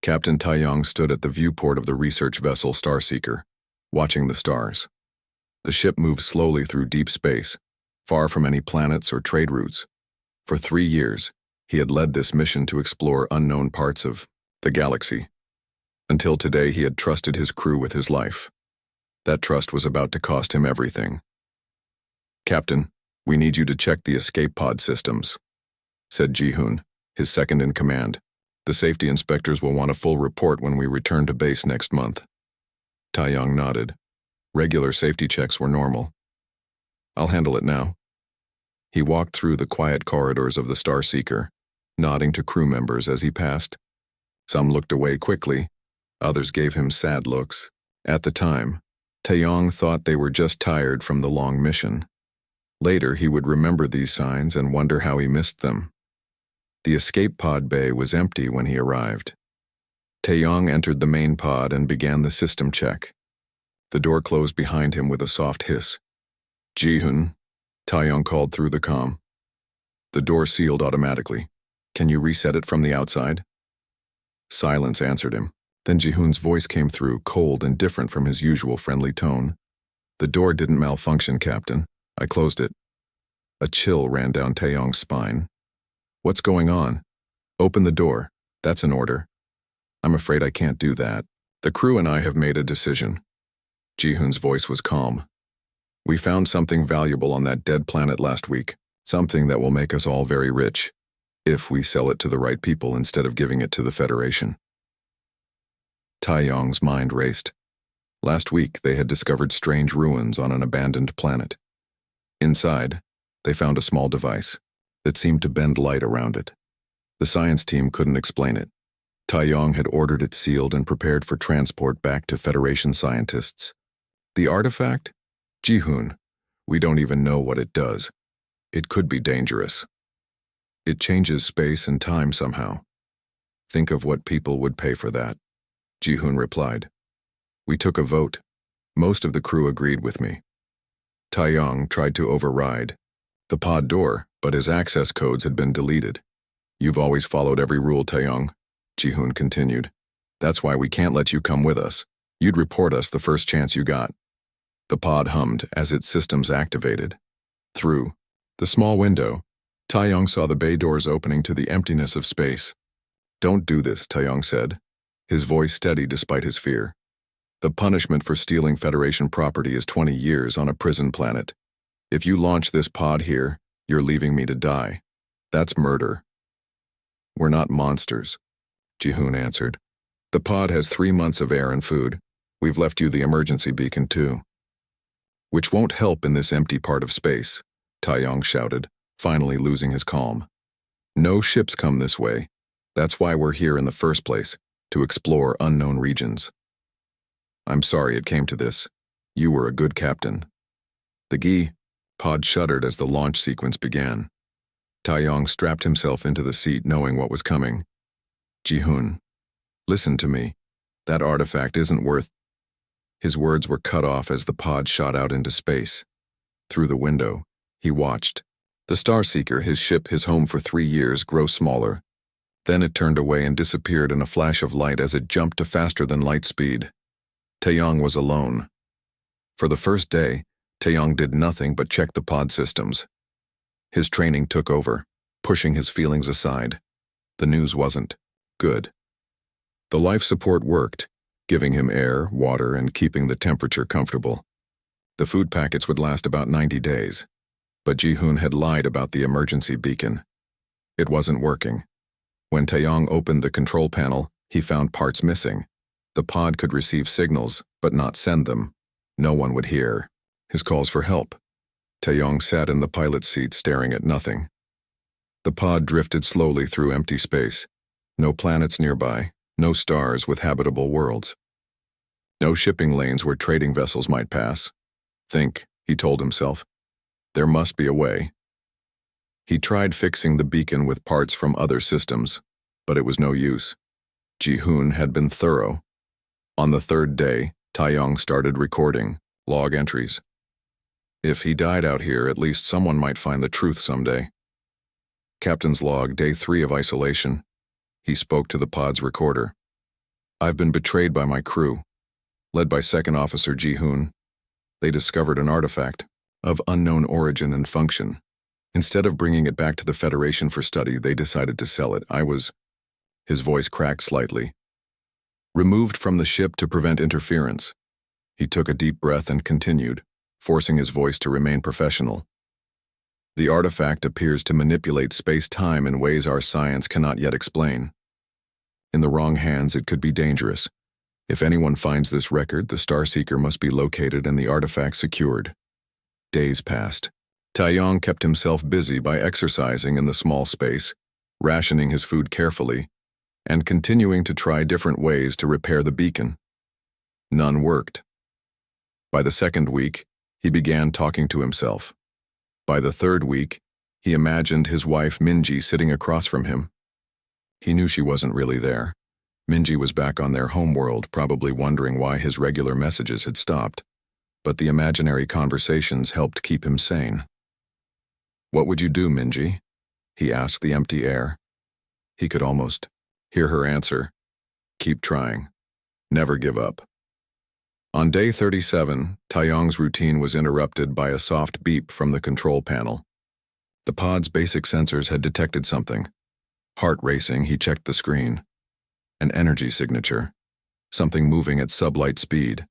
Captain Taeyong stood at the viewport of the research vessel Starseeker, watching the stars. The ship moved slowly through deep space, far from any planets or trade routes. For 3 years, he had led this mission to explore unknown parts of the galaxy. Until today, he had trusted his crew with his life. That trust was about to cost him everything. "Captain, we need you to check the escape pod systems," said Ji-hoon, his second in command. "The safety inspectors will want a full report when we return to base next month." Taeyong nodded. Regular safety checks were normal. "I'll handle it now." He walked through the quiet corridors of the Starseeker, nodding to crew members as he passed. Some looked away quickly, others gave him sad looks. At the time, Taeyong thought they were just tired from the long mission. Later, he would remember these signs and wonder how he missed them. The escape pod bay was empty when he arrived. Taeyong entered the main pod and began the system check. The door closed behind him with a soft hiss. "Ji-hoon," Taeyong called through the comm. The door sealed automatically. "Can you reset it from the outside?" Silence answered him. Then Ji-hoon's voice came through, cold and different from his usual friendly tone. "The door didn't malfunction, Captain. I closed it." A chill ran down Taeyong's spine. "What's going on?" "Open the door. That's an order." "I'm afraid I can't do that. The crew and I have made a decision." Ji-hoon's voice was calm. "We found something valuable on that dead planet last week, something that will make us all very rich, if we sell it to the right people instead of giving it to the Federation." Taeyong's mind raced. Last week, they had discovered strange ruins on an abandoned planet. Inside, they found a small device that seemed to bend light around it. The science team couldn't explain it. Taeyong had ordered it sealed and prepared for transport back to Federation scientists. The artifact? Ji-hoon, we don't even know what it does. It could be dangerous. It changes space and time somehow. Think of what people would pay for that. Ji-hoon replied. "We took a vote. Most of the crew agreed with me." Taeyong tried to override the pod door, but his access codes had been deleted. "You've always followed every rule, Taeyong," Ji-hoon continued. "That's why we can't let you come with us. You'd report us the first chance you got." The pod hummed as its systems activated. Through the small window, Taeyong saw the bay doors opening to the emptiness of space. "Don't do this," Taeyong said, his voice steady despite his fear. "The punishment for stealing Federation property is 20 years on a prison planet. If you launch this pod here, you're leaving me to die. That's murder." "We're not monsters," Ji-hoon answered. "The pod has 3 months of air and food. We've left you the emergency beacon too." "Which won't help in this empty part of space," Taeyong shouted, finally losing his calm. "No ships come this way. That's why we're here in the first place, to explore unknown regions. I'm sorry it came to this. You were a good captain." The pod shuddered as the launch sequence began. Taeyong strapped himself into the seat knowing what was coming. "Ji-hoon, listen to me. That artifact isn't worth—" His words were cut off as the pod shot out into space. Through the window, he watched the Starseeker, his ship, his home for 3 years, grow smaller. Then it turned away and disappeared in a flash of light as it jumped to faster than light speed. Taeyong was alone. For the first day, Taeyong did nothing but check the pod systems. His training took over, pushing his feelings aside. The news wasn't good. The life support worked, giving him air, water, and keeping the temperature comfortable. The food packets would last about 90 days. But Ji-hoon had lied about the emergency beacon. It wasn't working. When Taeyong opened the control panel, he found parts missing. The pod could receive signals, but not send them. No one would hear his calls for help. Taeyong sat in the pilot's seat staring at nothing. The pod drifted slowly through empty space. No planets nearby, no stars with habitable worlds. No shipping lanes where trading vessels might pass. "Think," he told himself. "There must be a way." He tried fixing the beacon with parts from other systems, but it was no use. Ji-hoon had been thorough. On the 3rd day, Taeyong started recording log entries. If he died out here, at least someone might find the truth someday. Captain's log, day 3 of isolation. He spoke to the pod's recorder. I've been betrayed by my crew. Led by Second Officer Ji-hoon, they discovered an artifact of unknown origin and function. Instead of bringing it back to the Federation for study, they decided to sell it. His voice cracked slightly. Removed from the ship to prevent interference. He took a deep breath and continued, forcing his voice to remain professional. The artifact appears to manipulate space-time in ways our science cannot yet explain. In the wrong hands, it could be dangerous. If anyone finds this record, the Starseeker must be located and the artifact secured. Days passed. Taeyong kept himself busy by exercising in the small space, rationing his food carefully, and continuing to try different ways to repair the beacon. None worked. By the second week, he began talking to himself. By the third week, he imagined his wife Minji sitting across from him. He knew she wasn't really there. Minji was back on their homeworld, probably wondering why his regular messages had stopped. But the imaginary conversations helped keep him sane. "What would you do, Minji?" he asked the empty air. He could almost hear her answer. "Keep trying. Never give up." On day 37, Taeyong's routine was interrupted by a soft beep from the control panel. The pod's basic sensors had detected something. Heart racing, he checked the screen. An energy signature. Something moving at sublight speed.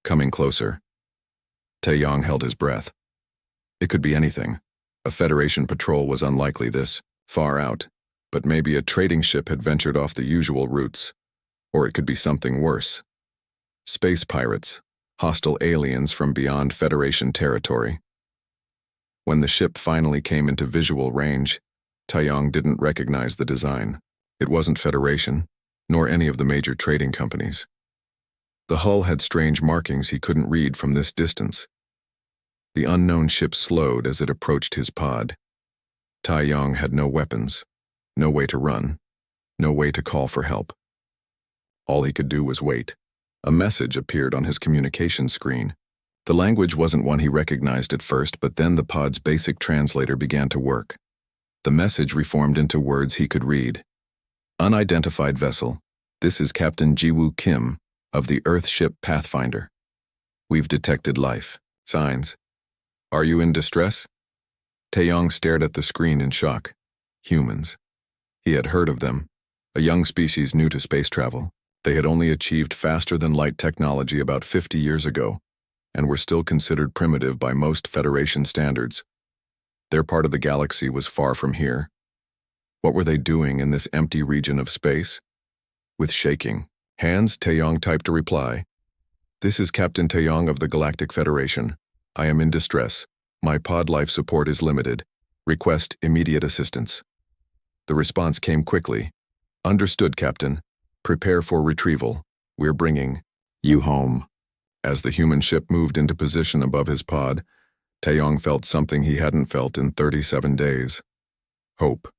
Coming closer. Taeyong held his breath. It could be anything. A Federation patrol was unlikely this far out, but maybe a trading ship had ventured off the usual routes. Or it could be something worse. Space pirates, hostile aliens from beyond Federation territory. When the ship finally came into visual range, Taeyong didn't recognize the design. It wasn't Federation, nor any of the major trading companies. The hull had strange markings he couldn't read from this distance. The unknown ship slowed as it approached his pod. Taeyong had no weapons, no way to run, no way to call for help. All he could do was wait. A message appeared on his communication screen. The language wasn't one he recognized at first, but then the pod's basic translator began to work. The message reformed into words he could read. "Unidentified vessel. This is Captain Jiwoo Kim of the Earth ship Pathfinder. We've detected life signs. Are you in distress?" Taeyong stared at the screen in shock. Humans. He had heard of them, a young species new to space travel. They had only achieved faster-than-light technology about 50 years ago, and were still considered primitive by most Federation standards. Their part of the galaxy was far from here. What were they doing in this empty region of space? With shaking hands, Taeyong typed a reply. "This is Captain Taeyong of the Galactic Federation. I am in distress. My pod life support is limited. Request immediate assistance." The response came quickly. "Understood, Captain. Prepare for retrieval. We're bringing you home." As the human ship moved into position above his pod, Taeyong felt something he hadn't felt in 37 days. Hope.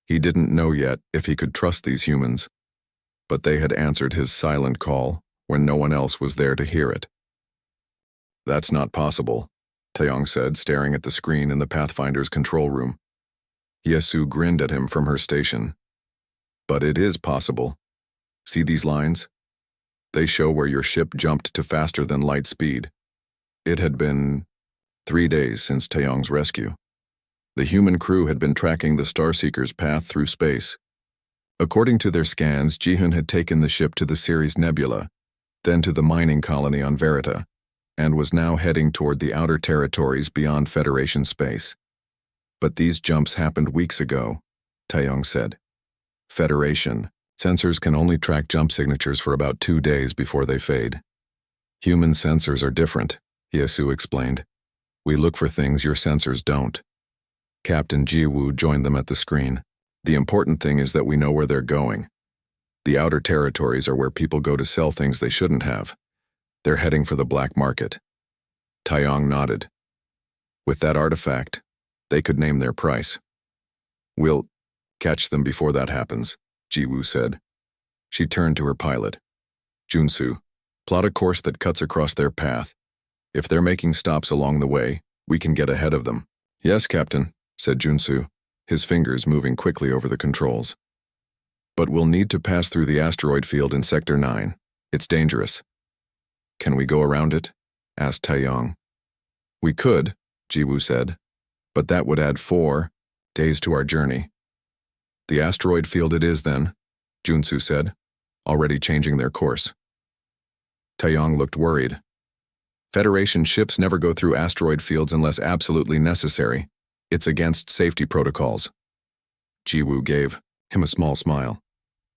He didn't know yet if he could trust these humans, but they had answered his silent call when no one else was there to hear it. "That's not possible," Taeyong said, staring at the screen in the Pathfinder's control room. Yesu grinned at him from her station. "But it is possible. See these lines? They show where your ship jumped to faster than light speed." It had been 3 days since Taeyong's rescue. The human crew had been tracking the Starseeker's path through space. According to their scans, Ji-hoon had taken the ship to the Ceres Nebula, then to the mining colony on Verita, and was now heading toward the outer territories beyond Federation space. "But these jumps happened weeks ago," Taeyong said. "Federation. Sensors can only track jump signatures for about 2 days before they fade. Human sensors are different," Yesu explained. "We look for things your sensors don't." Captain Jiwoo joined them at the screen. "The important thing is that we know where they're going. The outer territories are where people go to sell things they shouldn't have. They're heading for the black market." Taeyong nodded. "With that artifact, they could name their price." "We'll catch them before that happens," Jiwoo said. She turned to her pilot. "Junsu, plot a course that cuts across their path. If they're making stops along the way, we can get ahead of them." "Yes, Captain," said Junsu, his fingers moving quickly over the controls. But we'll need to pass through the asteroid field in Sector 9. It's dangerous. Can we go around it? Asked Taeyong. We could, Jiwoo said, but that would add 4 days to our journey. The asteroid field it is then, Junsu said, already changing their course. Taeyong looked worried. Federation ships never go through asteroid fields unless absolutely necessary. It's against safety protocols. Jiwoo gave him a small smile.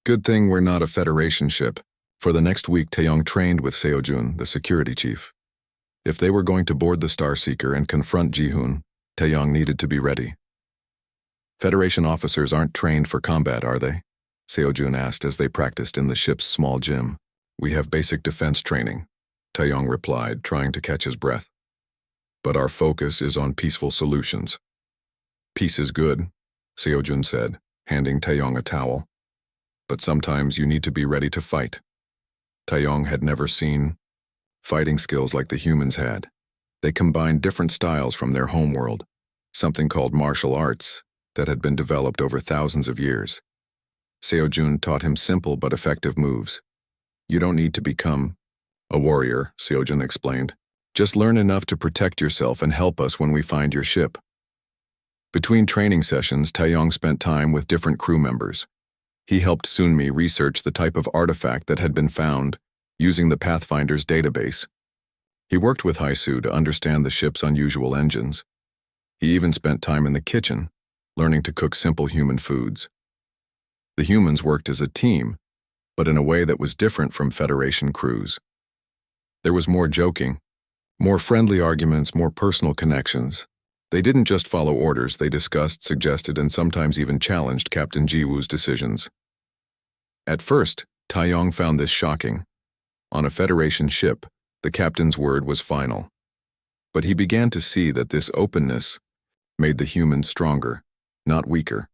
Good thing we're not a Federation ship. For the next week, Taeyong trained with Seojun, the security chief. If they were going to board the Starseeker and confront Jihoon, Taeyong needed to be ready. Federation officers aren't trained for combat, are they? Seojun asked as they practiced in the ship's small gym. We have basic defense training, Taeyong replied, trying to catch his breath. But our focus is on peaceful solutions. Peace is good, Seojun said, handing Taeyong a towel. But sometimes you need to be ready to fight. Taeyong had never seen fighting skills like the humans had. They combined different styles from their homeworld, something called martial arts that had been developed over thousands of years. Seojun taught him simple but effective moves. You don't need to become a warrior, Seojun explained. Just learn enough to protect yourself and help us when we find your ship. Between training sessions, Taeyong spent time with different crew members. He helped Sunmi research the type of artifact that had been found using the Pathfinder's database. He worked with Haisu to understand the ship's unusual engines. He even spent time in the kitchen, learning to cook simple human foods. The humans worked as a team, but in a way that was different from Federation crews. There was more joking, more friendly arguments, more personal connections. They didn't just follow orders, they discussed, suggested, and sometimes even challenged Captain Jiwoo's decisions. At first, Taeyong found this shocking. On a Federation ship, the captain's word was final. But he began to see that this openness made the humans stronger, not weaker.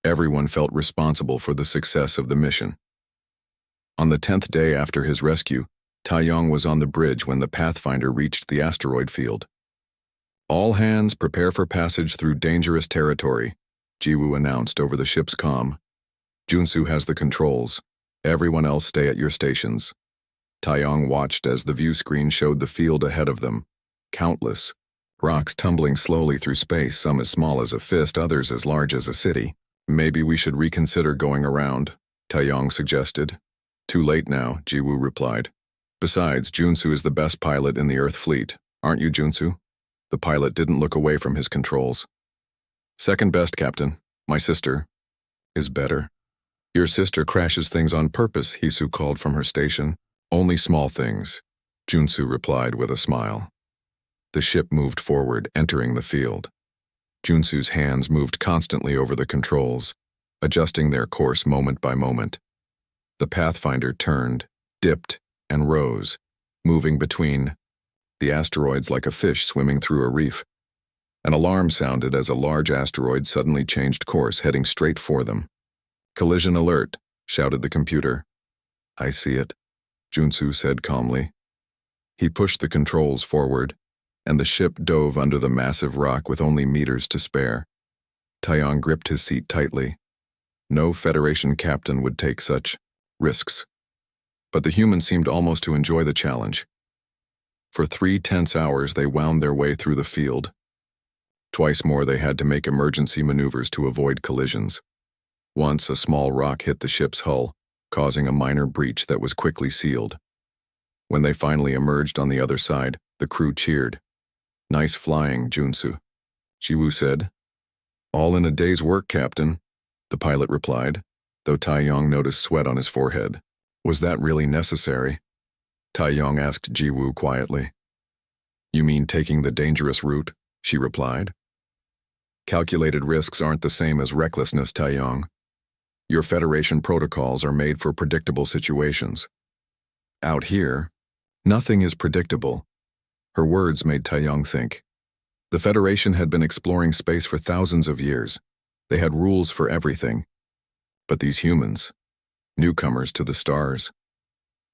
Everyone felt responsible for the success of the mission. On the 10th day after his rescue, Taeyong was on the bridge when the Pathfinder reached the asteroid field. All hands prepare for passage through dangerous territory, Jiwoo announced over the ship's comm. Junsu has the controls. Everyone else stay at your stations. Taeyong watched as the view screen showed the field ahead of them. Countless. Rocks tumbling slowly through space, some as small as a fist, others as large as a city. Maybe we should reconsider going around, Taeyong suggested. Too late now, Jiwoo replied. Besides, Junsu is the best pilot in the Earth fleet. Aren't you, Junsu? The pilot didn't look away from his controls. Second best, Captain. My sister is better. Your sister crashes things on purpose, Hisu called from her station. Only small things, Junsu replied with a smile. The ship moved forward, entering the field. Junsu's hands moved constantly over the controls, adjusting their course moment by moment. The Pathfinder turned, dipped, and rose, moving between the asteroids like a fish swimming through a reef. An alarm sounded as a large asteroid suddenly changed course, heading straight for them. Collision alert, shouted the computer. I see it, Junsu said calmly. He pushed the controls forward, and the ship dove under the massive rock with only meters to spare. Taeyong gripped his seat tightly. No Federation captain would take such risks. But the humans seemed almost to enjoy the challenge. For 3 tense hours they wound their way through the field. Twice more they had to make emergency maneuvers to avoid collisions. Once a small rock hit the ship's hull, causing a minor breach that was quickly sealed. When they finally emerged on the other side, the crew cheered. Nice flying, Junsu, Jiwoo said. All in a day's work, Captain, the pilot replied, though Taeyong noticed sweat on his forehead. Was that really necessary? Taeyong asked Jiwoo quietly. You mean taking the dangerous route? She replied. Calculated risks aren't the same as recklessness, Taeyong. Your Federation protocols are made for predictable situations. Out here, nothing is predictable. Her words made Taeyong think. The Federation had been exploring space for thousands of years. They had rules for everything. But these humans, newcomers to the stars,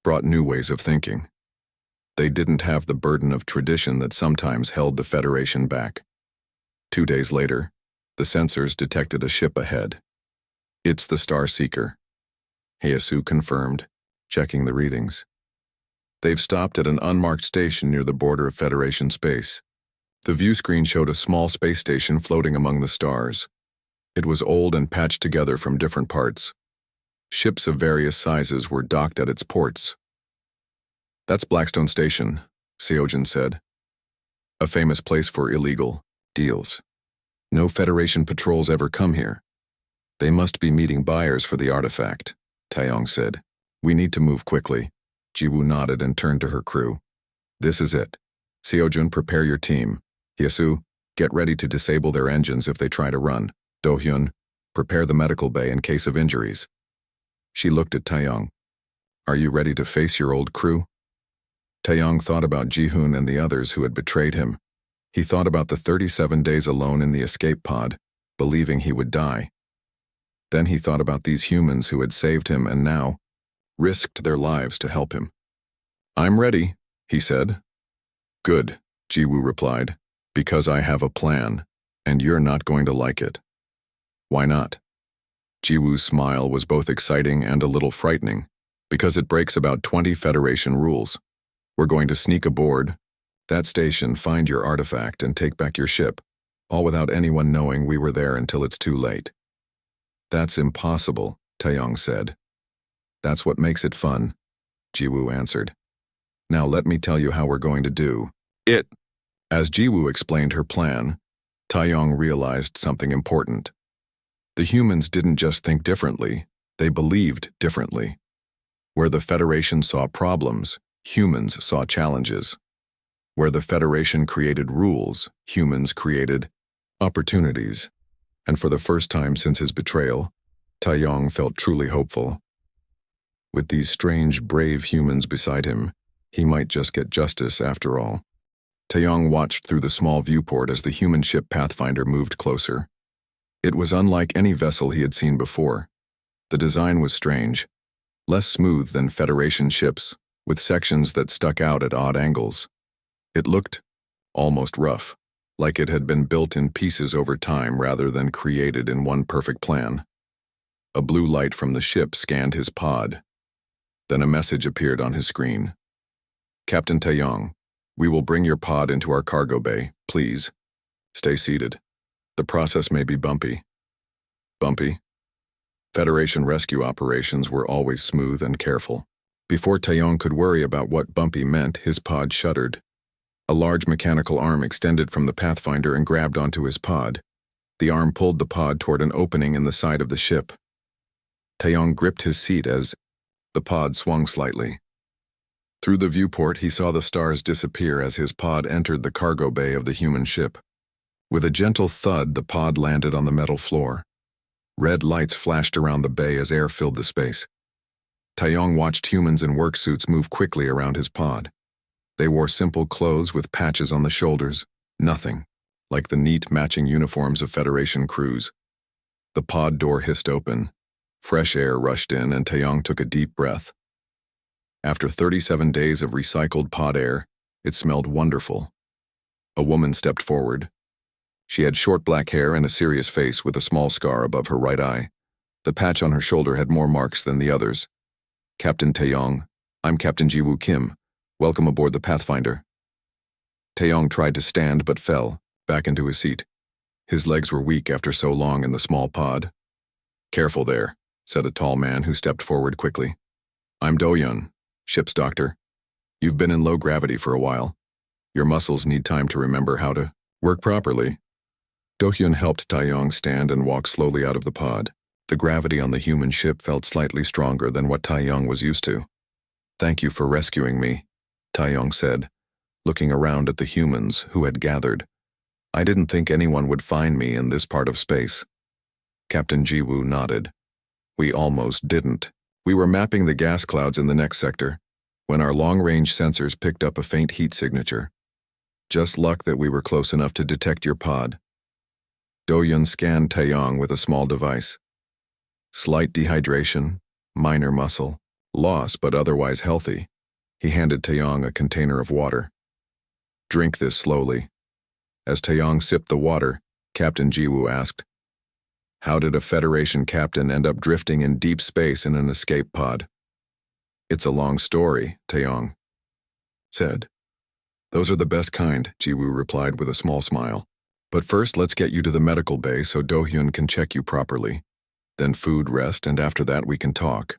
brought new ways of thinking. They didn't have the burden of tradition that sometimes held the Federation back. 2 days later, the sensors detected a ship ahead. It's the Star Seeker, Heisu confirmed, checking the readings. They've stopped at an unmarked station near the border of Federation space. The view screen showed a small space station floating among the stars. It was old and patched together from different parts. Ships of various sizes were docked at its ports. That's Blackstone Station, Seojin said. A famous place for illegal deals. No Federation patrols ever come here. They must be meeting buyers for the artifact, Taeyong said. We need to move quickly. Jiwoo nodded and turned to her crew. This is it. Seojun, prepare your team. Hyesu, get ready to disable their engines if they try to run. Do-hyun, prepare the medical bay in case of injuries. She looked at Taeyong. Are you ready to face your old crew? Taeyong thought about Ji-hoon and the others who had betrayed him. He thought about the 37 days alone in the escape pod, believing he would die. Then he thought about these humans who had saved him and now risked their lives to help him. I'm ready, he said. Good, Jiwoo replied, because I have a plan, and you're not going to like it. Why not? Jiwoo's smile was both exciting and a little frightening, because it breaks about 20 Federation rules. We're going to sneak aboard that station, find your artifact, and take back your ship, all without anyone knowing we were there until it's too late. That's impossible, Taeyong said. That's what makes it fun, Jiwoo answered. Now let me tell you how we're going to do it. As Jiwoo explained her plan, Taeyong realized something important. The humans didn't just think differently, they believed differently. Where the Federation saw problems, humans saw challenges. Where the Federation created rules, humans created opportunities. And for the first time since his betrayal, Taeyong felt truly hopeful. With these strange, brave humans beside him, he might just get justice after all. Taeyong watched through the small viewport as the human ship Pathfinder moved closer. It was unlike any vessel he had seen before. The design was strange, less smooth than Federation ships, with sections that stuck out at odd angles. It looked almost rough, like it had been built in pieces over time rather than created in one perfect plan. A blue light from the ship scanned his pod. Then a message appeared on his screen. Captain Taeyong, we will bring your pod into our cargo bay, please. Stay seated. The process may be bumpy. Bumpy? Federation rescue operations were always smooth and careful. Before Taeyong could worry about what bumpy meant, his pod shuddered. A large mechanical arm extended from the Pathfinder and grabbed onto his pod. The arm pulled the pod toward an opening in the side of the ship. Taeyong gripped his seat as the pod swung slightly. Through the viewport, he saw the stars disappear as his pod entered the cargo bay of the human ship. With a gentle thud, the pod landed on the metal floor. Red lights flashed around the bay as air filled the space. Taeyong watched humans in work suits move quickly around his pod. They wore simple clothes with patches on the shoulders, nothing like the neat matching uniforms of Federation crews. The pod door hissed open. Fresh air rushed in and Taeyong took a deep breath. After 37 days of recycled pod air, it smelled wonderful. A woman stepped forward. She had short black hair and a serious face with a small scar above her right eye. The patch on her shoulder had more marks than the others. Captain Taeyong, I'm Captain Jiwoo Kim. Welcome aboard the Pathfinder. Taeyong tried to stand but fell, back into his seat. His legs were weak after so long in the small pod. Careful there, said a tall man who stepped forward quickly. I'm Do-hyun, ship's doctor. You've been in low gravity for a while. Your muscles need time to remember how to work properly. Do-hyun helped Taeyong stand and walk slowly out of the pod. The gravity on the human ship felt slightly stronger than what Taeyong was used to. Thank you for rescuing me, Taeyong said, looking around at the humans who had gathered. I didn't think anyone would find me in this part of space. Captain Jiwoo nodded. We almost didn't. We were mapping the gas clouds in the next sector, when our long-range sensors picked up a faint heat signature. Just luck that we were close enough to detect your pod. Do-hyun scanned Taeyong with a small device. Slight dehydration, minor muscle, loss but otherwise healthy. He handed Taeyong a container of water. Drink this slowly. As Taeyong sipped the water, Captain Jiwoo asked, How did a Federation captain end up drifting in deep space in an escape pod? It's a long story, Taeyong said. Those are the best kind, Jiwoo replied with a small smile. But first, let's get you to the medical bay so Do-hyun can check you properly. Then food, rest, and after that we can talk.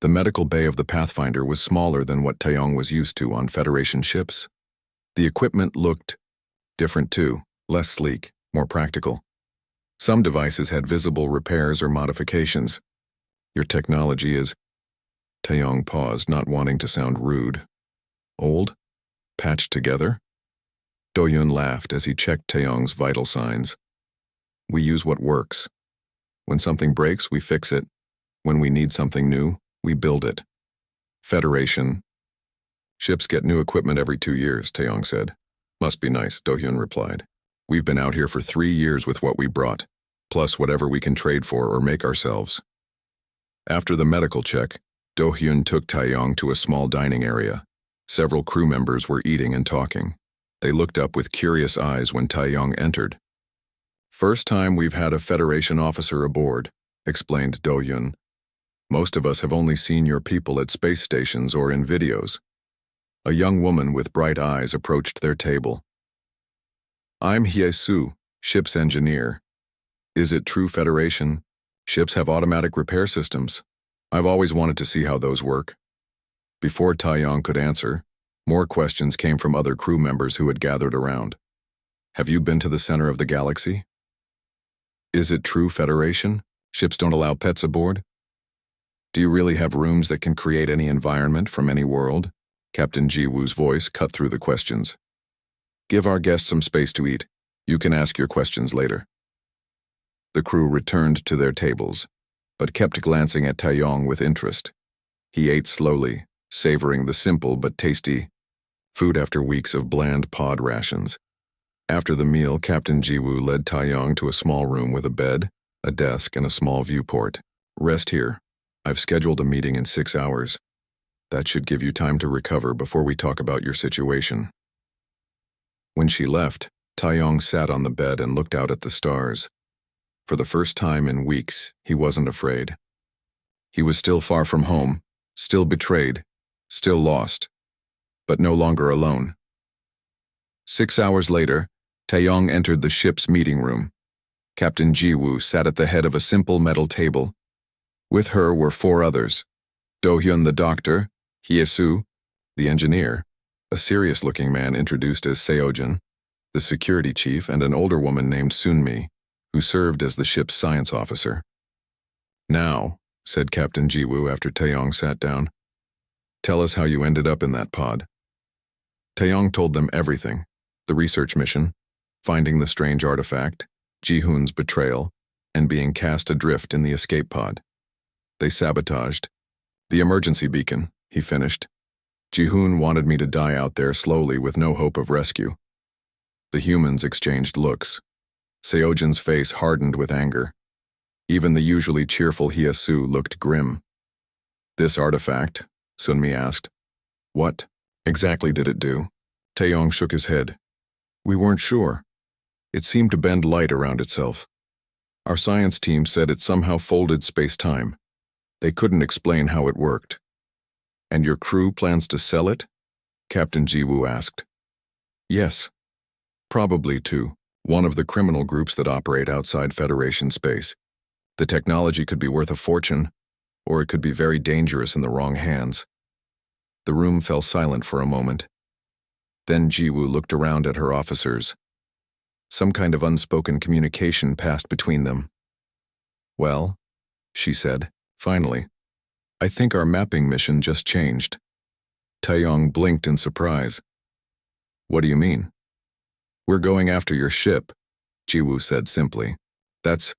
The medical bay of the Pathfinder was smaller than what Taeyong was used to on Federation ships. The equipment looked different too, less sleek, more practical. Some devices had visible repairs or modifications. Your technology is... Taeyong paused, not wanting to sound rude. Old? Patched together? Do-hyun laughed as he checked Taeyong's vital signs. We use what works. When something breaks, we fix it. When we need something new, we build it. Federation. Ships get new equipment every 2 years, Taeyong said. Must be nice, Do-hyun replied. We've been out here for 3 years with what we brought, plus whatever we can trade for or make ourselves. After the medical check, Do-hyun took Taeyong to a small dining area. Several crew members were eating and talking. They looked up with curious eyes when Taeyong entered. First time we've had a Federation officer aboard, explained Do-hyun. Most of us have only seen your people at space stations or in videos. A young woman with bright eyes approached their table. I'm Hye-soo, ship's engineer. Is it true, Federation? Ships have automatic repair systems. I've always wanted to see how those work. Before Taeyong could answer, more questions came from other crew members who had gathered around. Have you been to the center of the galaxy? Is it true, Federation? Ships don't allow pets aboard? Do you really have rooms that can create any environment from any world? Captain Jiwoo's voice cut through the questions. Give our guests some space to eat. You can ask your questions later. The crew returned to their tables, but kept glancing at Taeyong with interest. He ate slowly, savoring the simple but tasty food after weeks of bland pod rations. After the meal, Captain Jiwoo led Taeyong to a small room with a bed, a desk, and a small viewport. Rest here. I've scheduled a meeting in 6 hours. That should give you time to recover before we talk about your situation. When she left, Taeyong sat on the bed and looked out at the stars. For the first time in weeks, he wasn't afraid. He was still far from home, still betrayed, still lost, but no longer alone. 6 hours later, Taeyong entered the ship's meeting room. Captain Jiwoo sat at the head of a simple metal table. With her were 4 others: Do-hyun the doctor, Hye-soo, the engineer, a serious-looking man introduced as Seojin, the security chief, and an older woman named Sunmi, who served as the ship's science officer. Now, said Captain Jiwoo after Taeyong sat down, tell us how you ended up in that pod. Taeyong told them everything: the research mission, finding the strange artifact, Ji-hoon's betrayal, and being cast adrift in the escape pod. They sabotaged the emergency beacon, he finished. Ji-hoon wanted me to die out there slowly with no hope of rescue. The humans exchanged looks. Seojin's face hardened with anger. Even the usually cheerful Hye-soo looked grim. This artifact, Sunmi asked. What exactly did it do? Taeyong shook his head. We weren't sure. It seemed to bend light around itself. Our science team said it somehow folded space-time. They couldn't explain how it worked. And your crew plans to sell it? Captain Jiwoo asked. Yes. Probably to one of the criminal groups that operate outside Federation space. The technology could be worth a fortune, or it could be very dangerous in the wrong hands. The room fell silent for a moment. Then Jiwoo looked around at her officers. Some kind of unspoken communication passed between them. Well, she said, finally, I think our mapping mission just changed. Taeyong blinked in surprise. What do you mean? We're going after your ship, Jiwoo said simply. That's...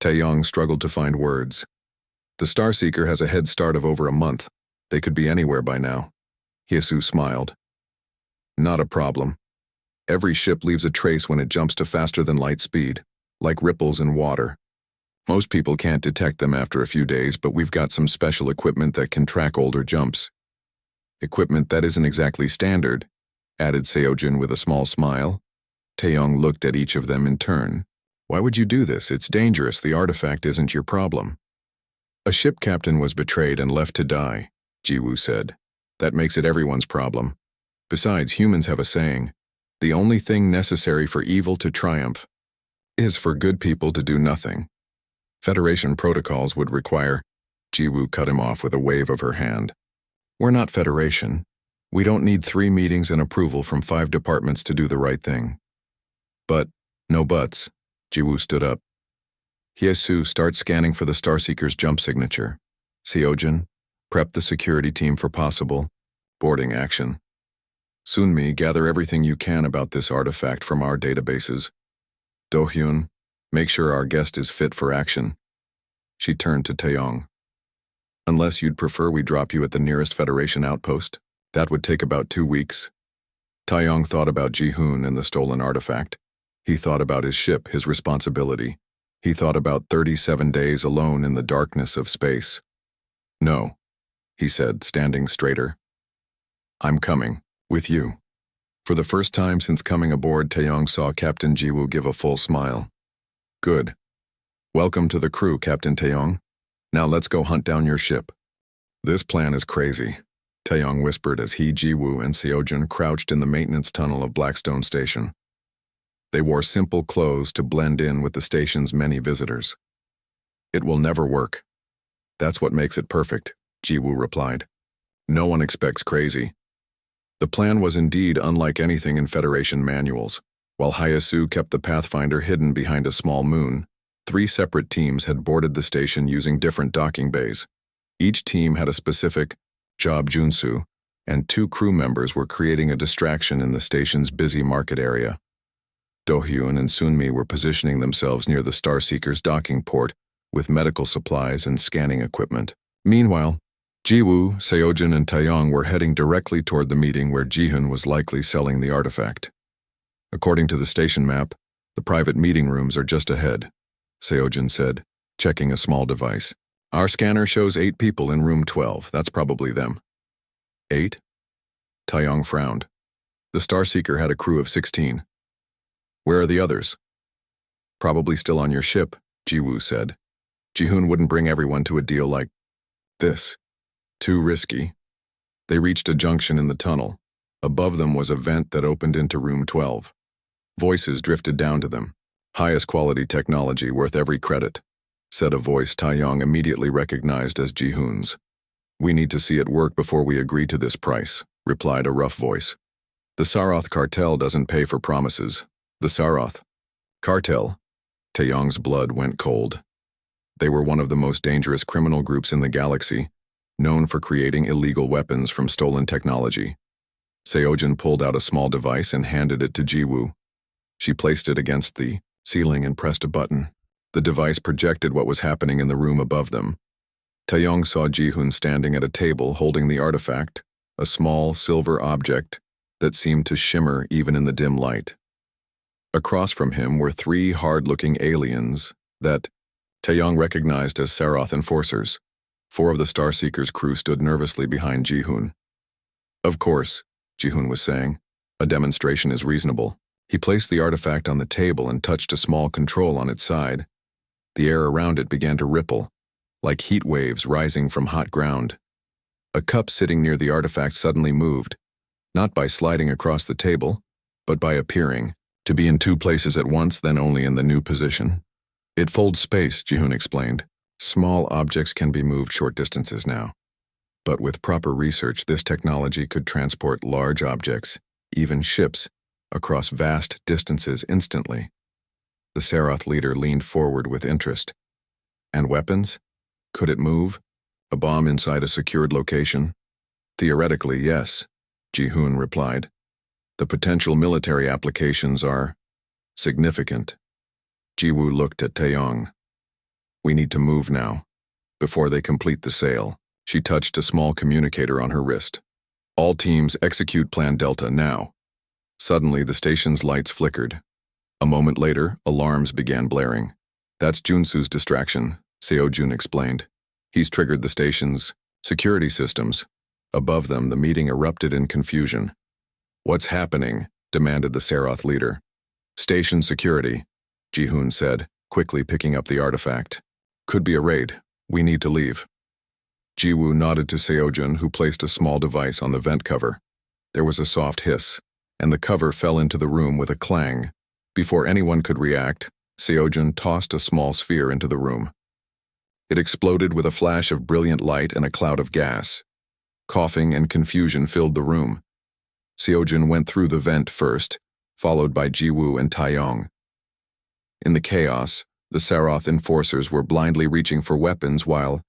Taeyong struggled to find words. The Starseeker has a head start of over a month. They could be anywhere by now. Hye-soo smiled. Not a problem. Every ship leaves a trace when it jumps to faster than light speed, like ripples in water. Most people can't detect them after a few days, but we've got some special equipment that can track older jumps. Equipment that isn't exactly standard, added Seojin with a small smile. Taeyong looked at each of them in turn. Why would you do this? It's dangerous. The artifact isn't your problem. A ship captain was betrayed and left to die, Jiwoo said. That makes it everyone's problem. Besides, humans have a saying, the only thing necessary for evil to triumph is for good people to do nothing. Federation protocols would require. Jiwoo cut him off with a wave of her hand. We're not Federation. We don't need 3 meetings and approval from 5 departments to do the right thing. But, no buts. Jiwoo stood up. Hyesu, start scanning for the Starseeker's jump signature. Seojin, prep the security team for possible boarding action. Sunmi, gather everything you can about this artifact from our databases. Dohyun, make sure our guest is fit for action. She turned to Taeyong. Unless you'd prefer we drop you at the nearest Federation outpost, that would take about 2 weeks. Taeyong thought about Ji-hoon and the stolen artifact. He thought about his ship, his responsibility. He thought about 37 days alone in the darkness of space. No, he said, standing straighter. I'm coming, with you. For the first time since coming aboard, Taeyong saw Captain Jiwoo give a full smile. Good. Welcome to the crew, Captain Taeyong. Now let's go hunt down your ship. This plan is crazy, Taeyong whispered as he, Jiwoo, and Seojin crouched in the maintenance tunnel of Blackstone Station. They wore simple clothes to blend in with the station's many visitors. It will never work. That's what makes it perfect, Jiwoo replied. No one expects crazy. The plan was indeed unlike anything in Federation manuals. While Hyesu kept the Pathfinder hidden behind a small moon, 3 separate teams had boarded the station using different docking bays. Each team had a specific job junsu, and 2 crew members were creating a distraction in the station's busy market area. Dohyun and Sunmi were positioning themselves near the Starseeker's docking port with medical supplies and scanning equipment. Meanwhile, Jiwoo, Seojin, and Taeyong were heading directly toward the meeting where Ji-hoon was likely selling the artifact. According to the station map, the private meeting rooms are just ahead, Seojin said, checking a small device. Our scanner shows 8 people in room 12. That's probably them. 8? Taeyong frowned. The Starseeker had a crew of 16. Where are the others? Probably still on your ship, Jiwoo said. Ji-hoon wouldn't bring everyone to a deal like this. Too risky. They reached a junction in the tunnel. Above them was a vent that opened into room 12. Voices drifted down to them. Highest quality technology worth every credit, said a voice Taeyong immediately recognized as Ji-hoon's. We need to see it work before we agree to this price, replied a rough voice. The Saroth cartel doesn't pay for promises. The Saroth cartel. Taeyong's blood went cold. They were one of the most dangerous criminal groups in the galaxy, known for creating illegal weapons from stolen technology. Seojin pulled out a small device and handed it to Jiwoo. She placed it against the ceiling and pressed a button. The device projected what was happening in the room above them. Taeyong saw Ji-hoon standing at a table holding the artifact, a small silver object that seemed to shimmer even in the dim light. Across from him were 3 hard-looking aliens that Taeyong recognized as Saroth enforcers. 4 of the Starseeker's crew stood nervously behind Ji-hoon. Of course, Ji-hoon was saying, a demonstration is reasonable. He placed the artifact on the table and touched a small control on its side. The air around it began to ripple, like heat waves rising from hot ground. A cup sitting near the artifact suddenly moved, not by sliding across the table, but by appearing, to be in 2 places at once, then only in the new position. It folds space, Ji-hoon explained. Small objects can be moved short distances now. But with proper research, this technology could transport large objects, even ships, across vast distances instantly. The Saroth leader leaned forward with interest. And weapons? Could it move? A bomb inside a secured location? Theoretically, yes, Ji-hoon replied. The potential military applications are significant. Jiwoo looked at Taeyong. We need to move now. Before they complete the sale, she touched a small communicator on her wrist. All teams execute Plan Delta now. Suddenly, the station's lights flickered. A moment later, alarms began blaring. That's Junsu's distraction, Seojun explained. He's triggered the station's security systems. Above them, the meeting erupted in confusion. What's happening? Demanded the Saroth leader. Station security. Ji-hoon said, quickly picking up the artifact. Could be a raid. We need to leave. Ji-woo nodded to Seo-jun, who placed a small device on the vent cover. There was a soft hiss, and the cover fell into the room with a clang. Before anyone could react, Seo-jun tossed a small sphere into the room. It exploded with a flash of brilliant light and a cloud of gas. Coughing and confusion filled the room. Seo-jun went through the vent first, followed by Ji-woo and Taeyong. In the chaos, the Saroth enforcers were blindly reaching for weapons while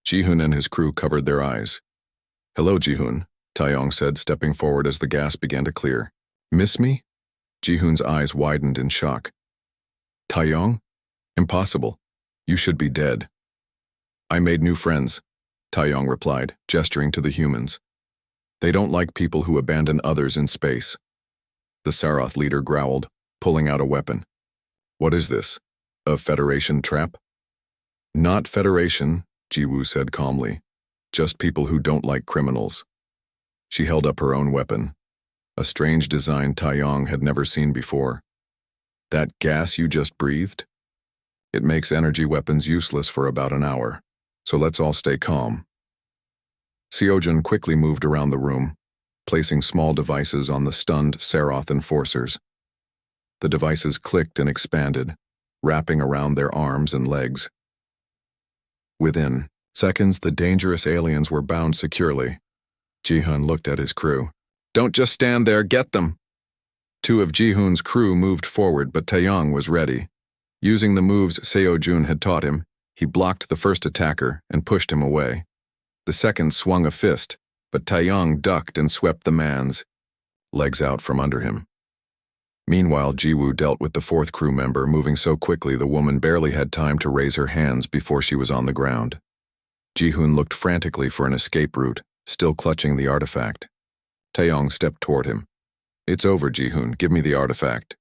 Ji-hoon and his crew covered their eyes. Hello, Ji-hoon, Taeyong said, stepping forward as the gas began to clear. Miss me? Ji-hoon's eyes widened in shock. Taeyong? Impossible. You should be dead. I made new friends, Taeyong replied, gesturing to the humans. They don't like people who abandon others in space. The Saroth leader growled, pulling out a weapon. What is this? A Federation trap? Not Federation, Ji-woo said calmly. Just people who don't like criminals. She held up her own weapon. A strange design Taeyong had never seen before. That gas you just breathed? It makes energy weapons useless for about an hour, so let's all stay calm. Seo-jun quickly moved around the room, placing small devices on the stunned Saroth enforcers. The devices clicked and expanded, wrapping around their arms and legs. Within seconds, the dangerous aliens were bound securely. Ji-hoon looked at his crew. Don't just stand there, get them! Two of Ji-hoon's crew moved forward, but Taeyong was ready. Using the moves Seo-jun had taught him, he blocked the first attacker and pushed him away. The second swung a fist, but Taeyong ducked and swept the man's legs out from under him. Meanwhile, Ji-woo dealt with the fourth crew member, moving so quickly the woman barely had time to raise her hands before she was on the ground. Ji-hoon looked frantically for an escape route, still clutching the artifact. Taeyong stepped toward him. It's over, Ji-hoon. Give me the artifact.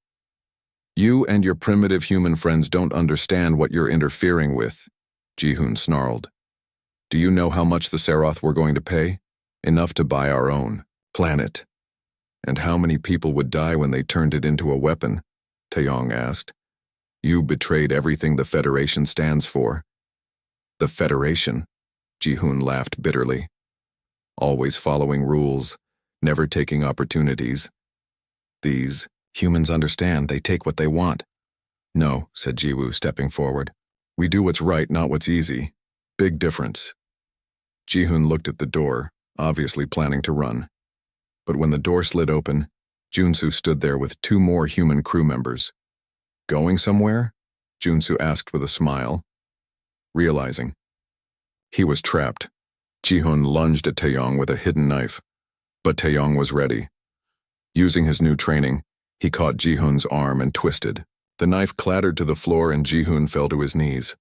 You and your primitive human friends don't understand what you're interfering with, Ji-hoon snarled. Do you know how much the Saroth were going to pay? Enough to buy our own planet. And how many people would die when they turned it into a weapon? Taeyong asked. You betrayed everything the Federation stands for. The Federation? Ji-hoon laughed bitterly. Always following rules, never taking opportunities. These humans understand, they take what they want. No, said Ji-woo, stepping forward. We do what's right, not what's easy. Big difference. Ji-hoon looked at the door, obviously planning to run. But when the door slid open, Junsu stood there with two more human crew members. Going somewhere? Junsu asked with a smile. Realizing he was trapped, Ji-hoon lunged at Taeyong with a hidden knife. But Taeyong was ready. Using his new training, he caught Ji-hoon's arm and twisted. The knife clattered to the floor and Ji-hoon fell to his knees.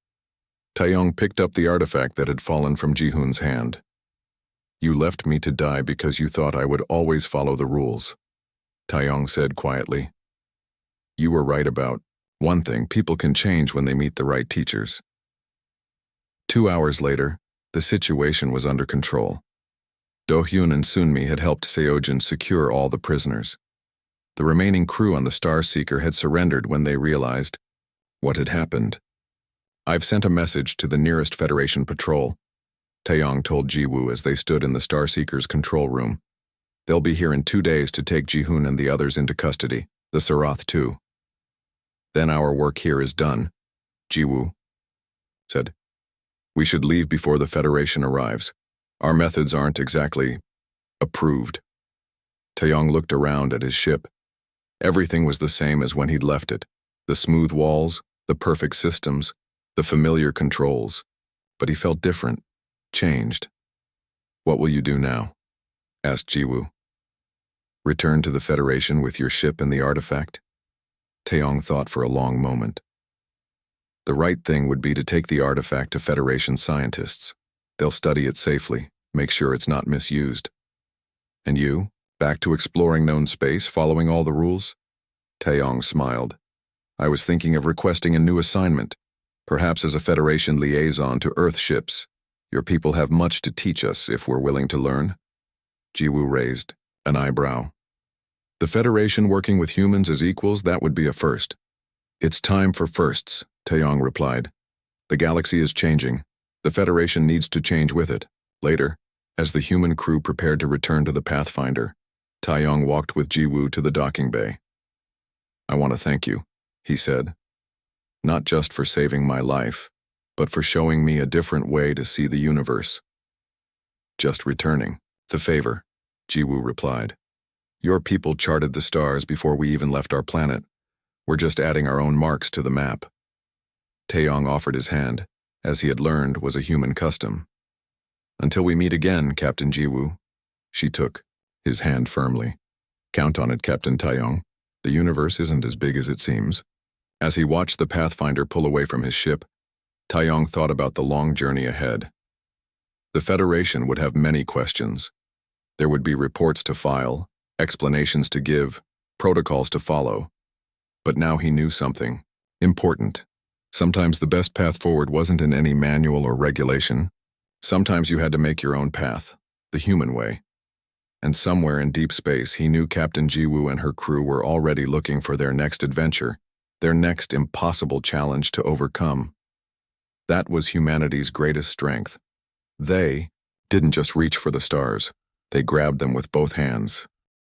Taeyong picked up the artifact that had fallen from Ji-hoon's hand. You left me to die because you thought I would always follow the rules, Taeyong said quietly. You were right about one thing: people can change when they meet the right teachers. 2 hours later, the situation was under control. Do-hyun and Sunmi had helped Seo-jun secure all the prisoners. The remaining crew on the Star Seeker had surrendered when they realized what had happened. I've sent a message to the nearest Federation patrol, Taeyong told Ji-woo as they stood in the Star Seeker's control room. They'll be here in 2 days to take Ji-hoon and the others into custody, the Saroth too. Then our work here is done, Ji-woo said. We should leave before the Federation arrives. Our methods aren't exactly approved. Taeyong looked around at his ship. Everything was the same as when he'd left it. The smooth walls, the perfect systems, the familiar controls. But he felt different, changed. What will you do now? Asked Ji-woo. Return to the Federation with your ship and the artifact? Taeyong thought for a long moment. The right thing would be to take the artifact to Federation scientists. They'll study it safely, make sure it's not misused. And you, back to exploring known space, following all the rules? Taeyong smiled. I was thinking of requesting a new assignment, perhaps as a Federation liaison to Earth ships. Your people have much to teach us if we're willing to learn. Ji-woo raised an eyebrow. The Federation working with humans as equals, that would be a first. It's time for firsts, Taeyong replied. The galaxy is changing. The Federation needs to change with it. Later, as the human crew prepared to return to the Pathfinder, Taeyong walked with Jiwoo to the docking bay. I want to thank you, he said. Not just for saving my life, but for showing me a different way to see the universe. Just returning the favor, Jiwoo replied. Your people charted the stars before we even left our planet. We're just adding our own marks to the map. Taeyong offered his hand, as he had learned was a human custom. Until we meet again, Captain Jiwoo. She took his hand firmly. Count on it, Captain Taeyong. The universe isn't as big as it seems. As he watched the Pathfinder pull away from his ship, Taeyong thought about the long journey ahead. The Federation would have many questions. There would be reports to file, explanations to give, protocols to follow. But now he knew something important. Sometimes the best path forward wasn't in any manual or regulation. Sometimes you had to make your own path, the human way. And somewhere in deep space, he knew Captain Jiwoo and her crew were already looking for their next adventure, their next impossible challenge to overcome. That was humanity's greatest strength. They didn't just reach for the stars. They grabbed them with both hands,